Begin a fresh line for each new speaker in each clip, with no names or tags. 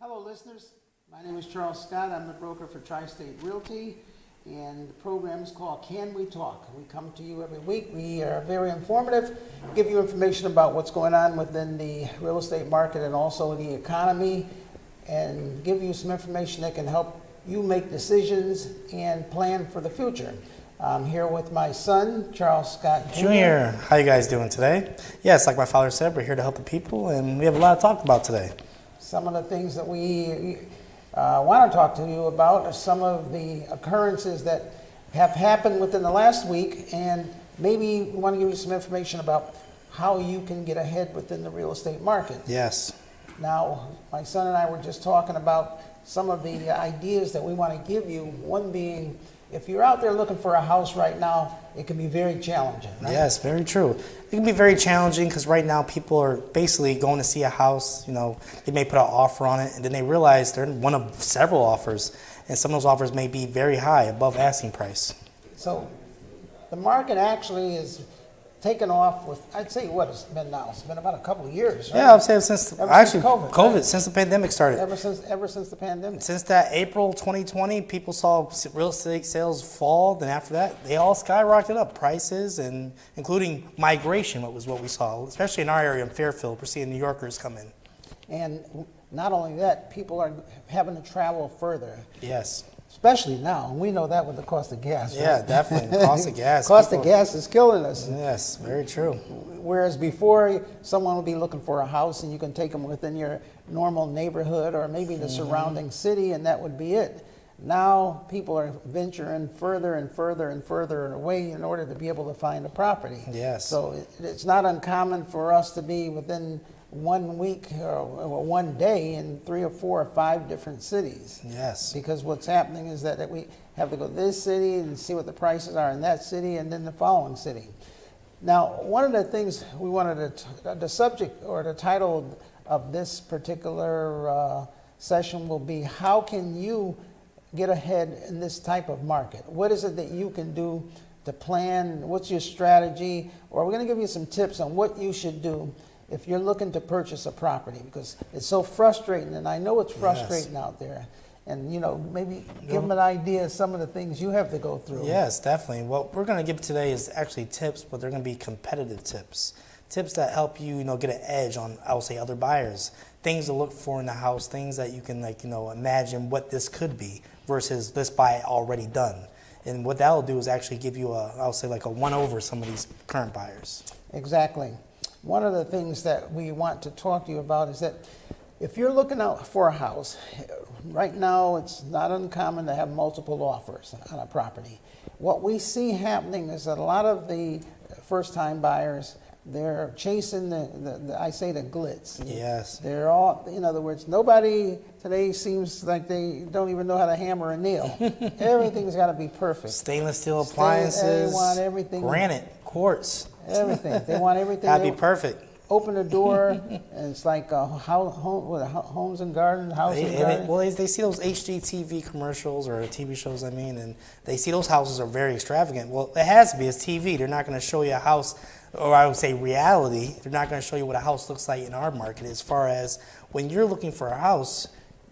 Hello, listeners. My name is Charles Scott. I'm the broker for Tri-State Realty, and the program is called Can We Talk? We come to you every week. We are very informative, give you information about what's going on within the real estate market and also the economy, and give you some information that can help you make decisions and plan for the future. I'm here with my son, Charles Scott
Jr. How you guys doing today? Yes, like my father said, we're here to help the people, and we have a lot to talk about today.
Some of the things that we want to talk to you about are some of the occurrences that have happened within the last week, and maybe we want to give you some information about how you can get ahead within the real estate market.
Yes.
Now, my son and I were just talking about some of the ideas that we want to give you, one being, if you're out there looking for a house right now, it can be very challenging, right?
Yes, very true. It can be very challenging because right now people are basically going to see a house, they may put an offer on it and then they realize they're one of several offers, and some of those offers may be very high, above asking price.
So the market actually is taken off with, I'd say, what it's been now? It's been about a couple of years, right?
Yeah, I'd say since
COVID, right?
since the pandemic started.
Ever since the pandemic.
Since that April 2020, people saw real estate sales fall. Then after that, they all skyrocketed up prices, and including migration. What we saw, especially in our area in Fairfield, we're seeing New Yorkers come in.
And not only that, people are having to travel further.
Yes.
Especially now, and we know that with the cost of gas.
Yeah,
right?
definitely. The cost of gas.
Of gas is killing us.
Yes, very true.
Whereas before, someone would be looking for a house and you can take them within your normal neighborhood or maybe the surrounding city, and that would be it. Now, people are venturing further and further and further away in order to be able to find a property.
Yes.
So it's not uncommon for us to be within 1 week or 1 day in 3 or 4 or 5 different cities.
Yes.
Because what's happening is that we have to go to this city and see what the prices are in that city and then the following city. Now, one of the things we wanted to, the subject or the title of this particular session will be, how can you get ahead in this type of market? What is it that you can do to plan? What's your strategy? Or we're going to give you some tips on what you should do if you're looking to purchase a property, because it's so frustrating, and I know it's frustrating out there. And, maybe give them an idea of some of the things you have to go through.
Yes, definitely. What we're going to give today is actually tips, but they're going to be competitive tips. Tips that help you, get an edge on, I would say, other buyers. Things to look for in the house, things that you can, imagine what this could be versus let's buy it already done. And what that will do is actually give you I would say, like a one over some of these current buyers.
Exactly. One of the things that we want to talk to you about is that if you're looking out for a house, right now it's not uncommon to have multiple offers on a property. What we see happening is that a lot of the first-time buyers, they're chasing the glitz.
Yes.
They're all, in other words, nobody today seems like they don't even know how to hammer a nail. Everything's got to be perfect.
Stainless steel appliances.
They want everything.
Granite, quartz.
Everything. They want everything.
Gotta be perfect.
Open the door, and it's like homes and gardens, house and garden.
Well, they see those HGTV commercials or TV shows, and they see those houses are very extravagant. Well, it has to be. It's TV. They're not going to show you a house, or I would say reality. They're not going to show you what a house looks like in our market. As far as when you're looking for a house,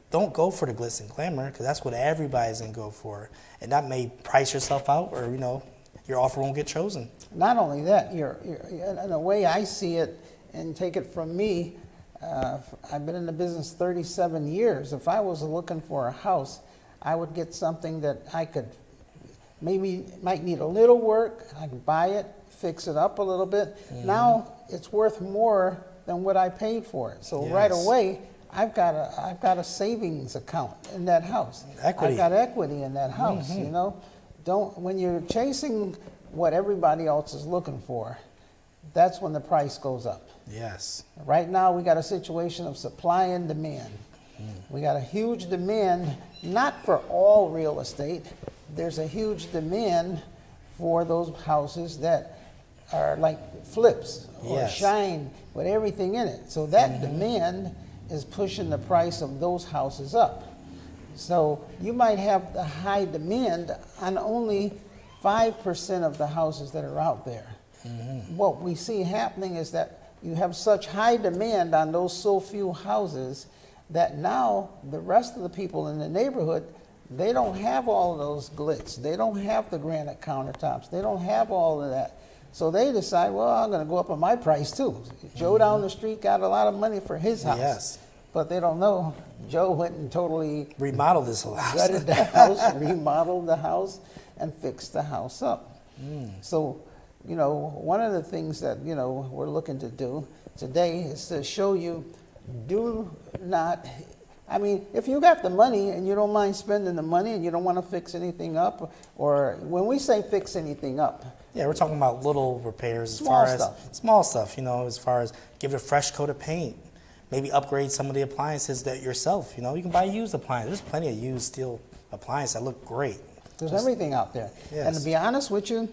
don't go for the glitz and glamour, because that's what everybody's going to go for. And that may price yourself out, or, your offer won't get chosen.
Not only that, you're in the way I see it, and take it from me, I've been in the business 37 years. If I was looking for a house, I would get something that I could might need a little work. I could buy it, fix it up a little bit. Mm-hmm. Now it's worth more than what I paid for it. So right away, I've got a savings account in that house.
Equity.
I've got equity in that house. Mm-hmm. When you're chasing what everybody else is looking for, that's when the price goes up.
Yes.
Right now, we got a situation of supply and demand. We got a huge demand, not for all real estate. There's a huge demand for those houses that are like flips or shine with everything in it. So that demand is pushing the price of those houses up. So you might have the high demand on only 5% of the houses that are out there. Mm-hmm. What we see happening is that you have such high demand on those so few houses that now the rest of the people in the neighborhood, they don't have all of those glitz. They don't have the granite countertops. They don't have all of that. So they decide, well, I'm going to go up on my price too. Joe down the street got a lot of money for his house.
Yes.
But they don't know Joe went and totally
Remodel this whole house.
gutted the house, remodeled the house, and fixed the house up. So, you know, one of the things that, you know, we're looking to do today is to show you, do not, I mean, if you got the money and you don't mind spending the money and you don't want to fix anything up, or when we say fix anything up,
Yeah, we're talking about little repairs as
Small
far as
stuff.
small stuff, you know, as far as give it a fresh coat of paint, maybe upgrade some of the appliances that yourself, you know, you can buy used appliances. There's plenty of used steel appliances that look great.
there's everything out there. And to
Yes.
be honest with you,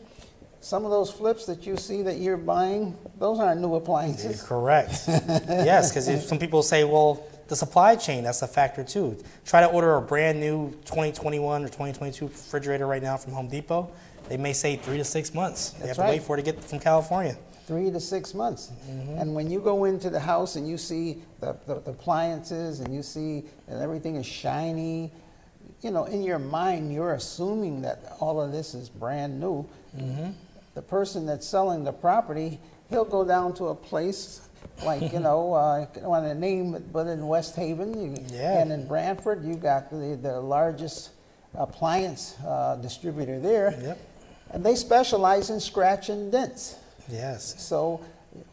some of those flips that you see that you're buying, those aren't new appliances.
Correct. Yes, because some people say, well, the supply chain, that's a factor too. Try to order a brand new 2021 or 2022 refrigerator right now from Home Depot. They may say 3 to 6 months. They
That's
have to
right.
wait for it to get from California.
3 to 6 months. And when you go into the house and you see the appliances and you see that everything is shiny, you know, in your mind, you're assuming that all of this is brand new. The person that's selling the property, he'll go down to a place like, you know, I don't want to name it, but in West Haven
Yeah.
and in Brantford, you got the largest appliance distributor there.
Yep.
And they specialize in scratch and dents.
Yes.
So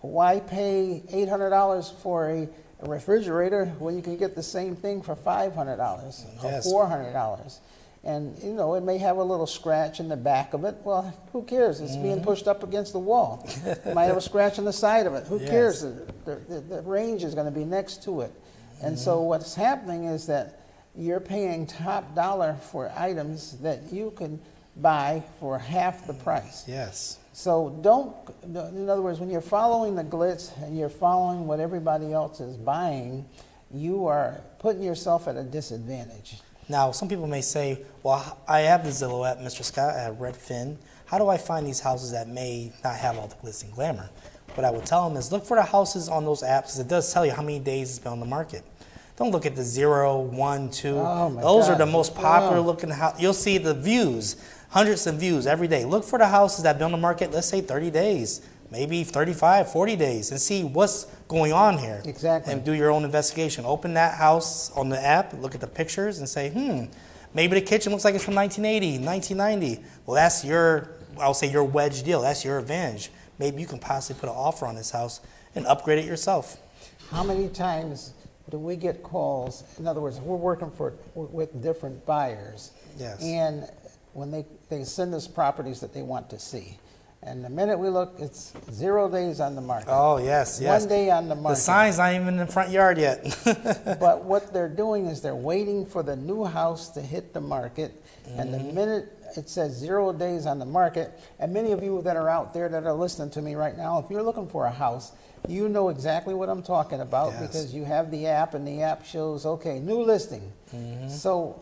why pay $800 for a refrigerator when you can get the same thing for $500
Yes.
or $400? And, you know, it may have a little scratch in the back of it. Well, who cares? It's being pushed up against the wall. It might have a scratch on the side of it. Who
Yes.
cares? The range is going to be next to it. And so what's happening is that you're paying top dollar for items that you can buy for half the price.
Yes.
So don't, in other words, when you're following the glitz and you're following what everybody else is buying, you are putting yourself at a disadvantage.
Now, some people may say, well, I have the Zillow app, Mr. Scott, at Redfin. How do I find these houses that may not have all the glitz and glamour? What I would tell them is look for the houses on those apps, because it does tell you how many days it's been on the market. Don't look at the 0, 1, 2.
Oh, my
Those are
God.
the most popular
Wow.
looking house. You'll see the views, hundreds of views every day. Look for the houses that have been on the market, let's say 30 days, maybe 35, 40 days, and see what's going on here.
Exactly.
And do your own investigation. Open that house on the app, look at the pictures, and say, maybe the kitchen looks like it's from 1980, 1990. Well, that's I'll say your wedge deal. That's your advantage. Maybe you can possibly put an offer on this house and upgrade it yourself.
How many times do we get calls? In other words, we're working with different buyers.
Yes.
And when they send us properties that they want to see. And the minute we look, it's 0 days on the market.
Oh, yes, yes.
1 day on the
The
market.
sign's not even in the front yard yet.
But what they're doing is they're waiting for the new house to hit the market. And the minute it says 0 days on the market, and many of you that are out there that are listening to me right now, if you're looking for a house, you know exactly what I'm talking about
Yes.
because you have the app and the app shows, okay, new listing. So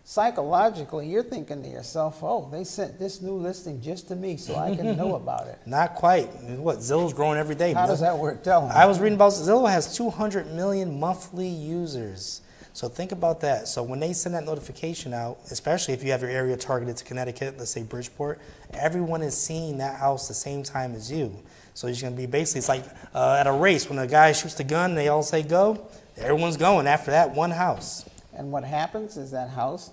psychologically, you're thinking to yourself, oh, they sent this new listing just to me so I can know about it.
Not quite. What, Zillow's growing every day.
How
man.
does that work? Tell me.
I was reading about Zillow has 200 million monthly users. So think about that. So when they send that notification out, especially if you have your area targeted to Connecticut, let's say Bridgeport, everyone is seeing that house the same time as you. So it's going to be basically, it's like at a race. When a guy shoots the gun, they all say go. Everyone's going after that one house.
And what happens is that house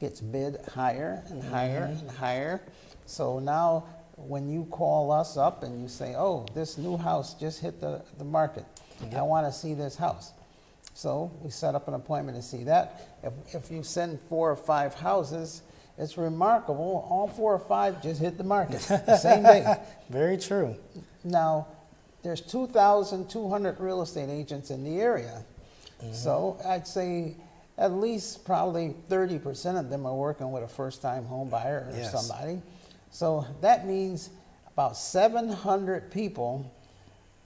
gets bid higher and higher and higher. So now when you call us up and you say, oh, this new house just hit the market. I want to see this house. So we set up an appointment to see that. If you send 4 or 5 houses, it's remarkable. All 4 or 5 just hit the market the same day.
Very true.
Now, there's 2,200 real estate agents in the area. So I'd say at least probably 30% of them are working with a first-time home buyer or
Yes.
somebody. So that means about 700 people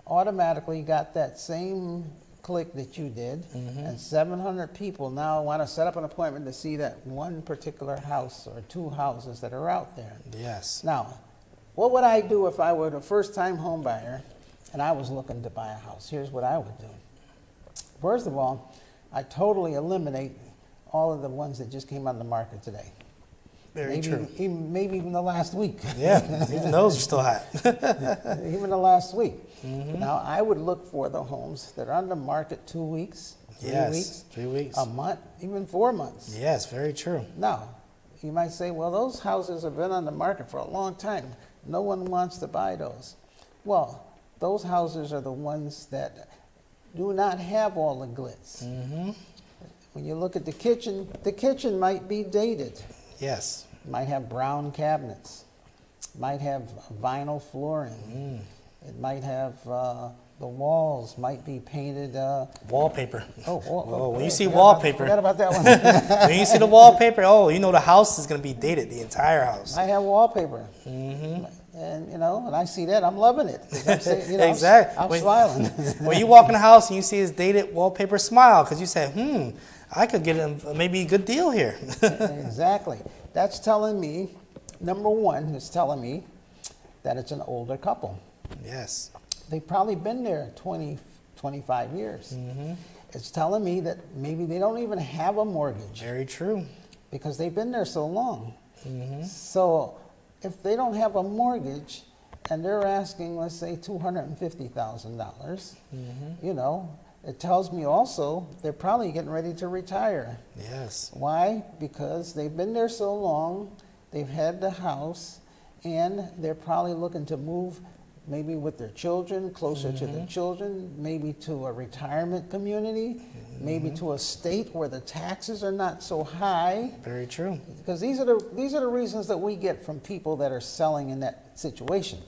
automatically got that same click that you did, and 700 people now want to set up an appointment to see that one particular house or 2 houses that are out there.
Yes.
Now, what would I do if I were a first-time home buyer and I was looking to buy a house? Here's what I would do. First of all, I totally eliminate all of the ones that just came on the market today.
Very
Maybe,
true.
Maybe even the last week.
Yeah, even those are still hot.
Even the last week.
Mm-hmm.
Now, I would look for the homes that are on the market 2 weeks, 3
Yes,
weeks,
3 weeks.
a month, even 4 months.
Yes, very true.
Now, you might say, well, those houses have been on the market for a long time. No one wants to buy those. Well, those houses are the ones that do not have all the glitz.
Mm-hmm.
When you look at the kitchen might be dated.
Yes.
Might have brown cabinets. Might have vinyl flooring. It might have the walls might be painted.
Wallpaper. When you see
forgot
wallpaper,
forgot about that one.
when you see the wallpaper, you know the house is going to be dated, the entire house.
I have wallpaper. And and I see that, I'm loving it. I'm saying,
Exactly.
I'm smiling.
When you walk in the house and you see his dated wallpaper, smile because you say, I could get maybe a good deal here.
Exactly. That's telling me, number one, it's telling me that it's an older couple.
Yes.
They've probably been there 20, 25 years. It's telling me that maybe they don't even have a mortgage
Very true.
because they've been there so long. So if they don't have a mortgage and they're asking, let's say, $250,000, it tells me also they're probably getting ready to retire.
Yes.
Why? Because they've been there so long, they've had the house, and they're probably looking to move maybe with their children, closer to their children, maybe to a retirement community, maybe to a state where the taxes are not so high.
Very true.
Because these are the reasons that we get from people that are selling in that situation.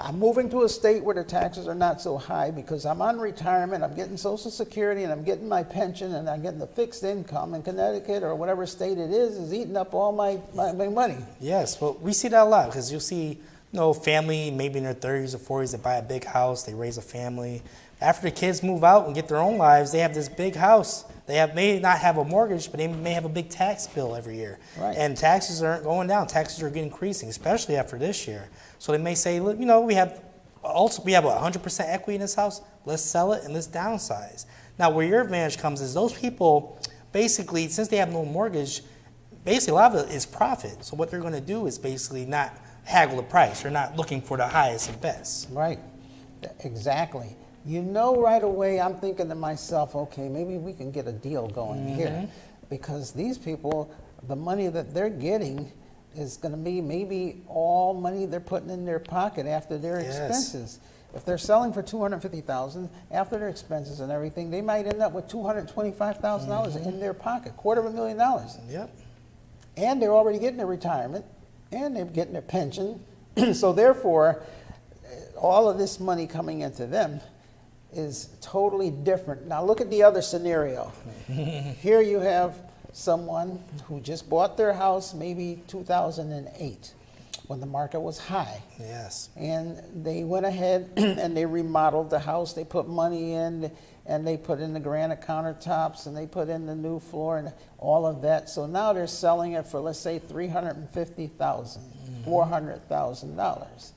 I'm moving to a state where the taxes are not so high because I'm on retirement, I'm getting Social Security, and I'm getting my pension, and I'm getting the fixed income, and Connecticut or whatever state it is eating up all my money.
Yes, well, we see that a lot because you'll see, family maybe in their 30s or 40s that buy a big house, they raise a family. After the kids move out and get their own lives, they have this big house. They may not have a mortgage, but they may have a big tax bill every year.
Right.
And taxes aren't going down. Taxes are increasing, especially after this year. So they may say, look, we have 100% equity in this house. Let's sell it and let's downsize. Now, where your advantage comes is those people, basically, since they have no mortgage, basically a lot of it is profit. So what they're going to do is basically not haggle the price. They're not looking for the highest and best.
Right, exactly. Right away, I'm thinking to myself, okay, maybe we can get a deal going here. Because these people, the money that they're getting is going to be maybe all money they're putting in their pocket after their expenses. If they're selling for $250,000 after their expenses and everything, they might end up with $225,000 in their pocket, $250,000.
Yep.
And they're already getting their retirement, and they're getting their pension. So therefore, all of this money coming into them is totally different. Now look at the other scenario. Here you have someone who just bought their house maybe 2008 when the market was high.
Yes.
And they went ahead and they remodeled the house. They put money in, and they put in the granite countertops, and they put in the new floor and all of that. So now they're selling it for, let's say, $350,000, $400,000.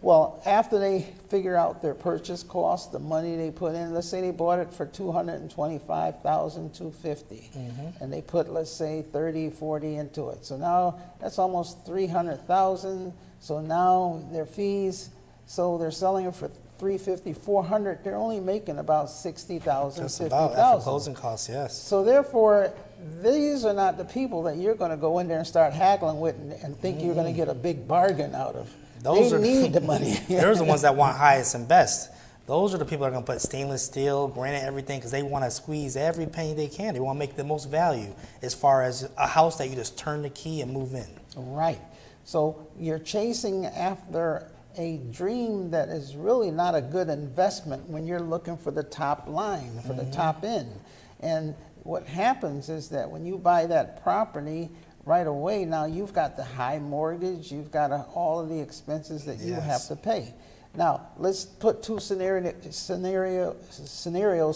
Well, after they figure out their purchase cost, the money they put in, let's say they bought it for $225,250, and they put, let's say, 30, 40 into it. So now that's almost $300,000. So now their fees, so they're selling it for $350,000, $400,000. They're only making about $60,000,
Just
$50,000.
about after closing costs, yes.
So therefore, these are not the people that you're going to go in there and start haggling with and think you're going to get a big bargain out of. They need the money.
Those are the ones that want highest and best. Those are the people that are going to put stainless steel, granite, everything, because they want to squeeze every penny they can. They want to make the most value as far as a house that you just turn the key and move in.
Right. So you're chasing after a dream that is really not a good investment when you're looking for the top line, for the top end. And what happens is that when you buy that property, right away, now you've got the high mortgage, you've got all of the expenses that you have to pay. Now, let's put two scenarios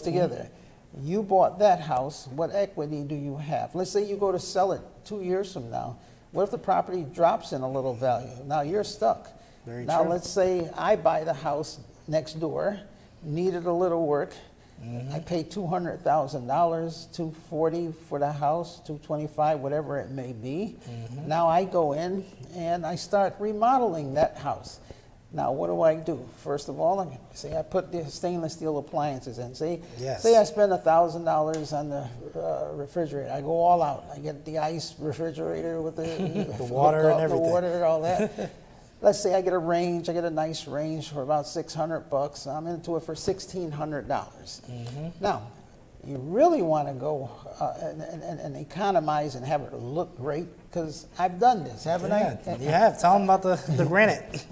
together. You bought that house, what equity do you have? Let's say you go to sell it 2 years from now. What if the property drops in a little value? Now you're stuck.
Very
now
true.
let's say I buy the house next door, needed a little work, I paid $200,000, $240 for the house, $225, whatever it may be. Now I go in and I start remodeling that house. Now, what do? First of all, I put the stainless steel appliances in. Say I spend $1,000 on the refrigerator. I go all out. I get the ice refrigerator with the
water and everything.
The water, all that. Let's say I get a range. I get a nice range for about $600. I'm into it for $1,600. Now, you really want to go and economize and have it look great, because I've done this, haven't I?
You have. Tell them about the granite.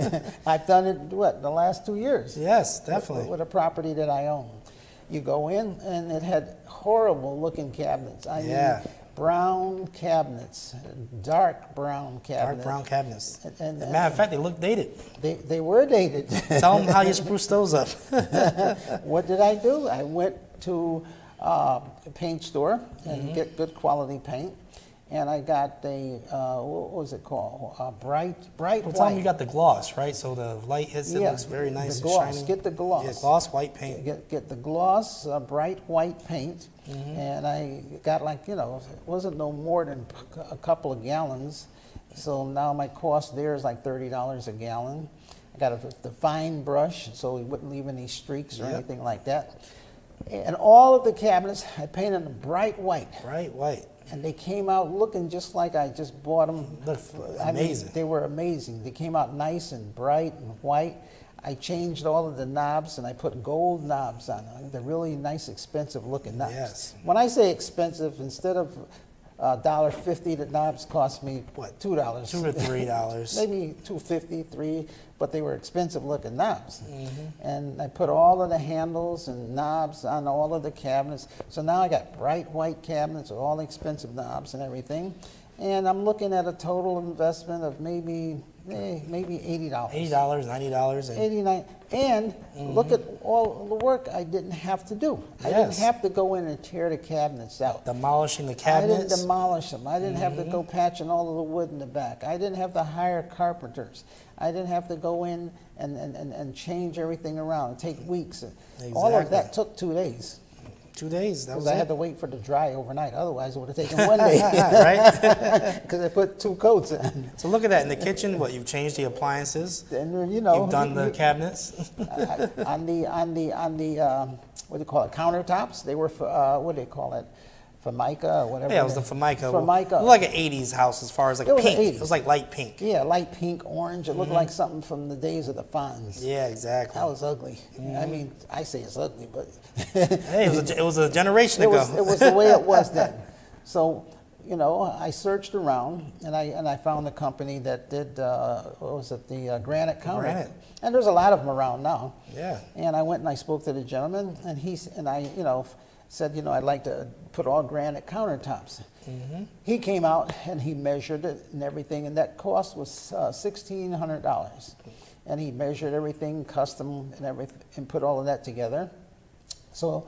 I've done it, the last 2 years?
Yes, definitely.
With a property that I own. You go in, and it had horrible looking cabinets. I mean, brown cabinets, dark brown cabinets.
Dark brown cabinets.
And
matter of fact, they look dated.
They were dated.
Tell them how you spruce those up.
What did I do? I went to a paint store and get good quality paint. And I got a, what was it called? Bright white.
Tell them you got the gloss, right? So the light hits it, looks very nice
the gloss.
and shiny.
Get the gloss.
Yeah, gloss white paint.
Get the gloss, bright white paint. And I got it wasn't no more than a couple of gallons. So now my cost there is like $30 a gallon. I got the fine brush so it wouldn't leave any streaks or anything like that. And all of the cabinets, I painted them bright white.
Bright white.
And they came out looking just like I just bought them.
Amazing.
They were amazing. They came out nice and bright and white. I changed all of the knobs and I put gold knobs on them. They're really nice, expensive looking knobs.
Yes.
When I say expensive, instead of $1.50, the knobs cost me what, $2?
$2 to $3.
Maybe $2.50, $3, but they were expensive looking knobs. And I put all of the handles and knobs on all of the cabinets. So now I got bright white cabinets with all the expensive knobs and everything. And I'm looking at a total investment of maybe $80.
$80, $90.
89. And look at all the work I didn't have to do. I didn't have to go in and tear the cabinets out.
Demolishing the
I
cabinets.
didn't demolish them. I didn't have to go patching all of the wood in the back. I didn't have to hire carpenters. I didn't have to go in and change everything around. It'd take weeks. All of that took 2 days.
2 days. That was
Because I had
it.
to wait for it to dry overnight. Otherwise, it would have taken 1 day.
Right?
Because I put 2 coats in.
So look at that in the kitchen. What, you've changed the appliances.
And
You've done the cabinets.
on the what do you call it, countertops. They were what do they call it, Formica or whatever.
Yeah, it was the Formica.
Formica.
It looked like an 80s house as far as like
It was
pink.
an 80s.
It was like light pink.
Yeah, light pink, orange. It looked like something from the days of the Fonz.
Yeah, exactly.
That was ugly. I mean, I say it's ugly, but
Hey, it was a generation
it
ago.
was the way it was then. So, I searched around and I found a company that did what was it, the granite counter.
Granite.
And there's a lot of them around now.
Yeah.
And I went and I spoke to the gentleman, and I said, I'd like to put all granite countertops. He came out and he measured it and everything, and that cost was $1,600. And he measured everything, custom and everything, and put all of that together. So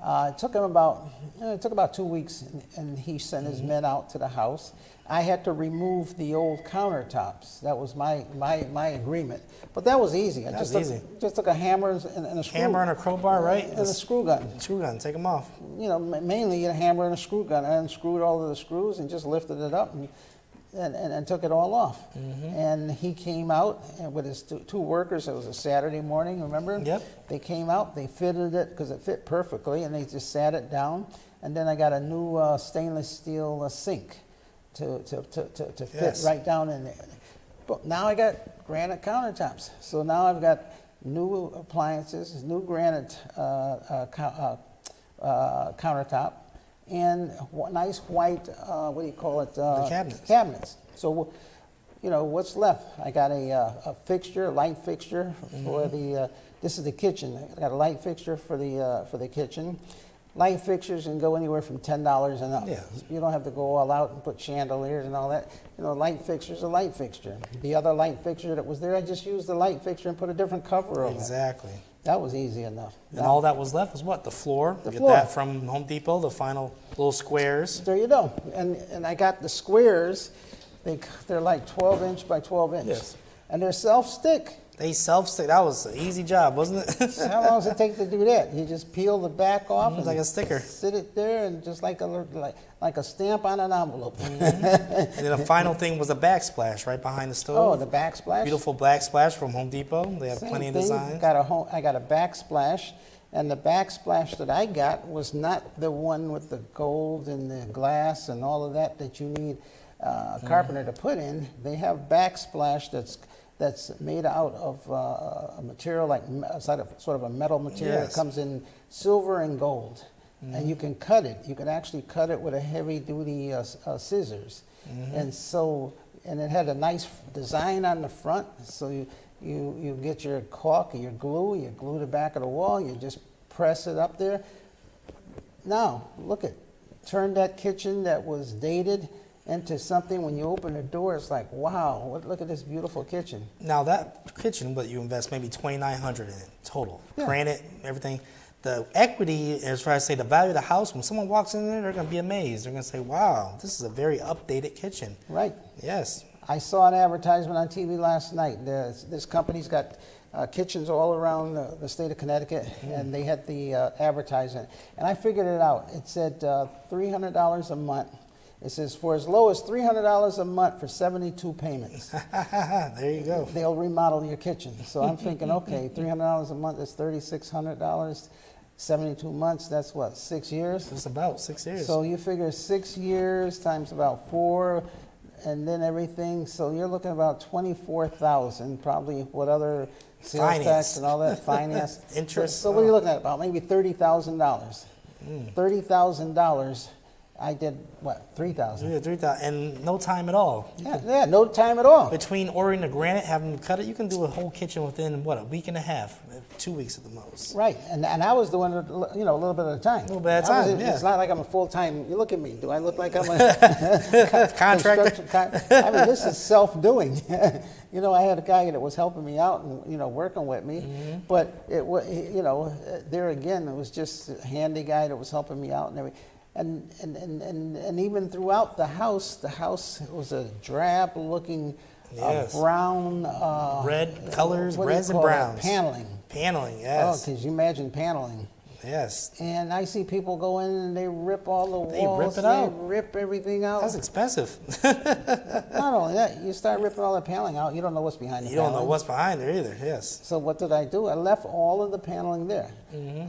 it took him about 2 weeks, and he sent his men out to the house. I had to remove the old countertops. That was my agreement. But that was easy. I just took a hammer and a screw.
Hammer and a crowbar, right?
And a screw gun.
Screw gun, take them off.
Mainly a hammer and a screw gun. I unscrewed all of the screws and just lifted it up and took it all off. And he came out with his two workers. It was a Saturday morning, remember?
Yep.
They came out, they fitted it because it fit perfectly, and they just sat it down. And then I got a new stainless steel sink to fit right down in there. But now I got granite countertops. So now I've got new appliances, new granite countertop, and nice white, what do you call it?
The cabinets.
Cabinets. So, what's left? I got a fixture, a light fixture for the, this is the kitchen. I got a light fixture for the kitchen. Light fixtures can go anywhere from $10 and up.
Yeah.
You don't have to go all out and put chandeliers and all that. Light fixture's a light fixture. The other light fixture that was there, I just used the light fixture and put a different cover over it.
Exactly.
That was easy enough.
And all that was left was what? The floor.
The
Get
floor.
that from Home Depot, the final little squares.
There you go. And I got the squares. They're like 12 inch by 12 inch.
Yes.
And they're self-stick.
They self-stick. That was an easy job, wasn't it?
How long does it take to do that? You just peel the back off and
like a sticker.
sit it there, and just like a stamp on an envelope.
And then the final thing was a backsplash right behind the stove.
Oh, the backsplash.
Beautiful backsplash from Home Depot. They have
Same
plenty of
thing.
designs.
I got a backsplash, and the backsplash that I got was not the one with the gold and the glass and all of that you need a carpenter to put in. They have backsplash that's made out of a material like sort of a metal material.
Yes.
It comes in silver and gold, and you can cut it. You can actually cut it with a heavy-duty scissors, and it had a nice design on the front. So you get your caulk or your glue. You glue the back of the wall. You just press it up there. Now look at, turn that kitchen that was dated into something. When you open the door, it's like, wow, look at this beautiful kitchen.
Now that kitchen, but you invest maybe $2,900 in it total.
Yeah.
Granite, everything. The equity, as far as say the value of the house, when someone walks in there, they're going to be amazed. They're going to say, wow, this is a very updated kitchen.
Right.
Yes.
I saw an advertisement on TV last night. This company's got kitchens all around the state of Connecticut, and they had the advertisement. And I figured it out. It said $300 a month. It says for as low as $300 a month for 72 payments.
There you go.
They'll remodel your kitchen. So I'm thinking, okay, $300 a month is $3,600. 72 months, that's what, 6 years?
It's about 6 years.
So you figure 6 years times about 4, and then everything. So you're looking about 24,000, probably what other sales
Finance.
tax and all that finance.
Interest.
So what are you looking at? About maybe $30,000. $30,000. I did what, 3,000?
Yeah, 3,000, and no time at all.
Yeah, no time at all.
Between ordering the granite, having them cut it, you can do a whole kitchen within what, a week and a half, 2 weeks at the most.
Right, and I was doing it, a little bit at a time.
A little bit at a time, yeah.
It's not like I'm a full-time. You look at me. Do I look like I'm a
Contractor.
I mean, this is self-doing. I had a guy that was helping me out and working with me, but it was, there again, it was just a handy guy that was helping me out and everything. And even throughout the house was a drab-looking
Yes.
brown,
Red colors,
what do you
reds and
call that?
browns.
Paneling.
Paneling,
Oh,
yes.
because you imagine paneling.
Yes.
And I see people go in and they rip all the
They
walls.
rip it out.
They rip everything out.
That's expensive.
Not only that, you start ripping all the paneling out, you don't know what's behind the
You don't know
paneling.
what's behind there either, yes.
So what did I do? I left all of the paneling there.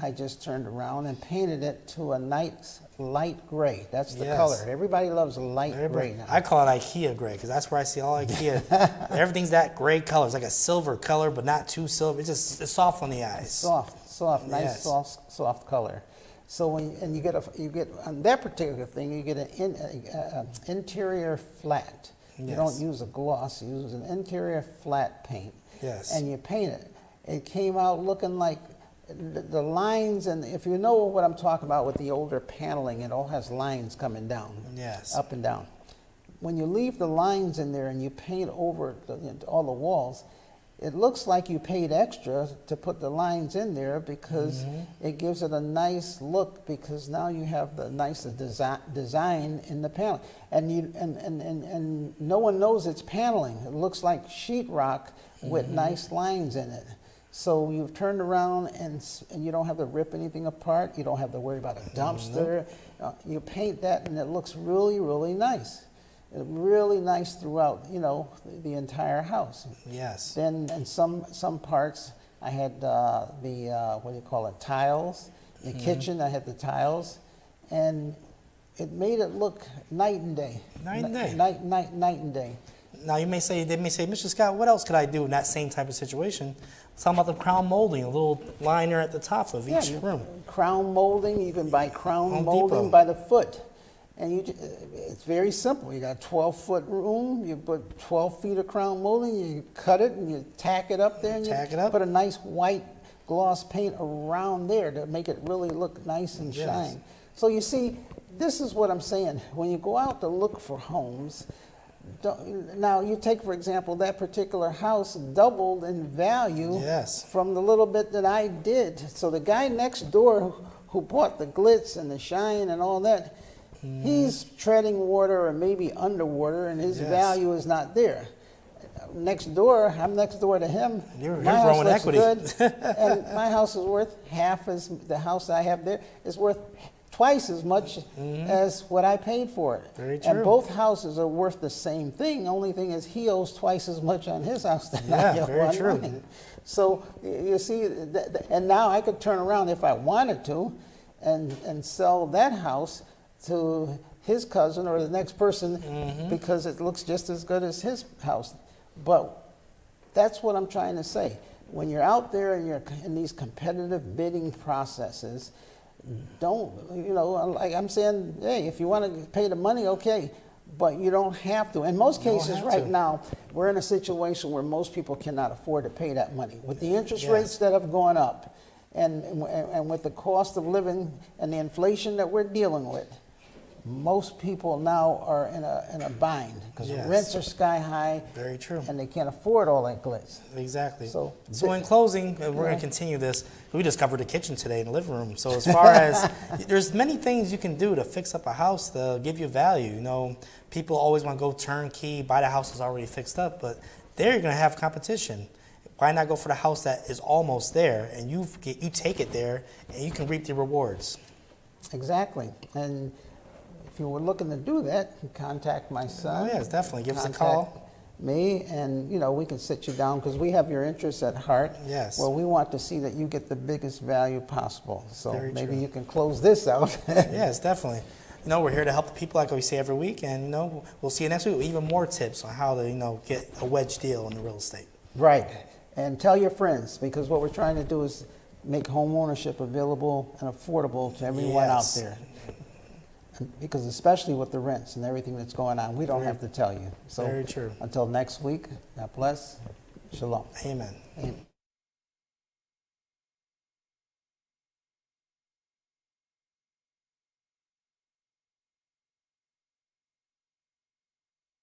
I just turned around and painted it to a nice light gray. That's the
Yes.
color. Everybody loves light gray now.
I call it IKEA gray because that's where I see all IKEA. Everything's that gray color. It's like a silver color, but not too silver. It's soft on the eyes.
Soft, nice,
Yes.
soft color. So you get on that particular thing, you get an interior flat. You
Yes.
don't use a gloss. You use an interior flat paint.
Yes.
And you paint it. It came out looking like the lines, and if you know what I'm talking about with the older paneling, it all has lines coming down.
Yes.
Up and down. When you leave the lines in there and you paint over all the walls, it looks like you paid extra to put the lines in there because it gives it a nice look, because now you have the nice design in the panel. And no one knows it's paneling. It looks like sheetrock with nice lines in it. So you've turned around and you don't have to rip anything apart. You don't have to worry about a dumpster. You paint that and it looks really, really nice. Really nice throughout, the entire house.
Yes.
Then in some parts, I had what do you call it, tiles. The kitchen, I had the tiles, and it made it look night and day.
Night and day.
Night and day.
Now they may say, Mr. Scott, what else could I do in that same type of situation? Talking about the crown molding, a little liner at the top of each room.
Crown molding, you can buy crown
Home
molding
Depot.
by the foot. And it's very simple. You got a 12-foot room, you put 12 feet of crown molding, you cut it and you tack it up there, and
Tack it up.
put a nice white gloss paint around there to make it really look nice and
Yes.
shine. So you see, this is what I'm saying. When you go out to look for homes, now you take, for example, that particular house doubled in value
Yes.
from the little bit that I did. So the guy next door who bought the glitz and the shine and all that, he's treading water or maybe underwater, and his
Yes.
value is not there. next door, I'm next door to him.
You're
My house
growing
looks
equity.
good, and my house is worth half as the house I have there is worth twice as much as what I paid for it.
Very
And
true.
both houses are worth the same thing. Only thing is he owes twice as much on his house than
Yeah,
I owe
very
on
true.
mine. So you see, and now I could turn around if I wanted to, and sell that house to his cousin or the next person because it looks just as good as his house. But that's what I'm trying to say. When you're out there and you're in these competitive bidding processes, don't, like I'm saying, hey, if you want to pay the money, okay, but you don't have to. In most
don't
cases
have
right
to.
now, we're in a situation where most people cannot afford to pay that money. With the interest
Yes.
rates that have gone up and with the cost of living and the inflation that we're dealing with, most people now are in a bind because
Yes.
rents are sky high
Very true.
and they can't afford all that glitz.
Exactly.
So-
So in closing, we're going to continue this. We just covered the kitchen today in the living room. So as far as there's many things you can do to fix up a house to give you value. People always want to go turnkey, buy the house that's already fixed up, but there you're going to have competition. Why not go for the house that is almost there and you take it there and you can reap the rewards?
Exactly. And if you were looking to do that, contact my
Oh
son.
yes, definitely. Give us a
Contact
call.
me, and we can sit you down because we have your interests at heart.
Yes.
Well, we want to see that you get the biggest value possible. So
Very
maybe
true.
you can close this out.
Yes, definitely. We're here to help the people like we say every week, and we'll see you next week with even more tips on how to get a wedge deal in the real estate.
Right. And tell your friends, because what we're trying to do is make home ownership available and affordable to everyone
Yes.
out there. Because especially with the rents and everything that's going on, we don't have to tell you. So
Very true.
until next week, God bless. Shalom.
Amen.
Amen.